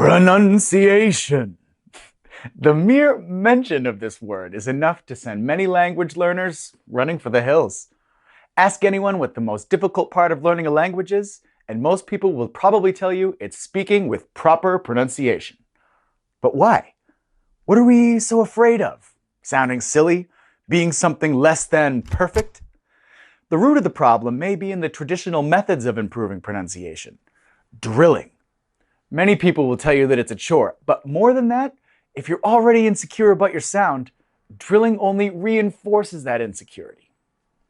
Pronunciation. The mere mention of this word is enough to send many language learners running for the hills. Ask anyone what the most difficult part of learning a language is, and most people will probably tell you it's speaking with proper pronunciation. But why? What are we so afraid of? Sounding silly? Being something less than perfect? The root of the problem may be in the traditional methods of improving pronunciation. Drilling. Many people will tell you that it's a chore, but more than that, if you're already insecure about your sound, drilling only reinforces that insecurity.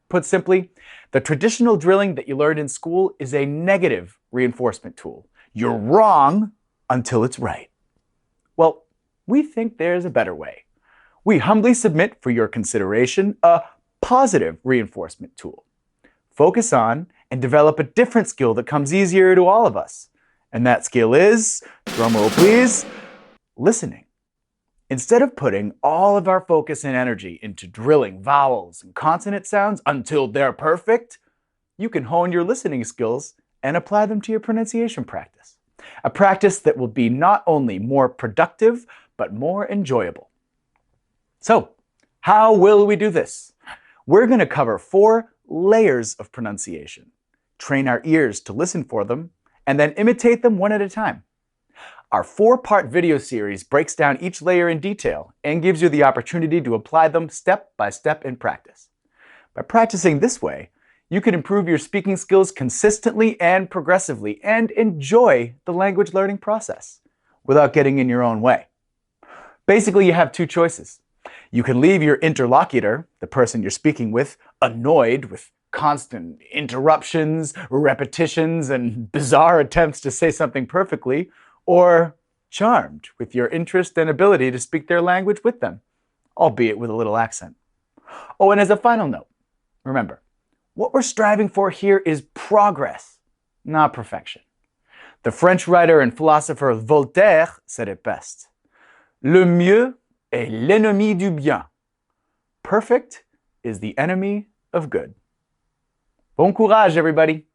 Put simply, the traditional drilling that you learned in school is a negative reinforcement tool. You're wrong until it's right. Well, we think there's a better way. We humbly submit for your consideration a positive reinforcement tool. Focus on and develop a different skill that comes easier to all of us. And that skill is, drumroll please, listening. Instead of putting all of our focus and energy into drilling vowels and consonant sounds until they're perfect, you can hone your listening skills and apply them to your pronunciation practice. A practice that will be not only more productive, but more enjoyable. So, how will we do this? We're going to cover 4 layers of pronunciation, train our ears to listen for them, and then imitate them one at a time. Our 4-part video series breaks down each layer in detail and gives you the opportunity to apply them step by step in practice. By practicing this way, you can improve your speaking skills consistently and progressively and enjoy the language learning process without getting in your own way. Basically, you have 2 choices. You can leave your interlocutor, the person you're speaking with, annoyed with constant interruptions, repetitions, and bizarre attempts to say something perfectly, or charmed with your interest and ability to speak their language with them, albeit with a little accent. Oh, and as a final note, remember, what we're striving for here is progress, not perfection. The French writer and philosopher Voltaire said it best. Le mieux est l'ennemi du bien. Perfect is the enemy of good. Bon courage, everybody.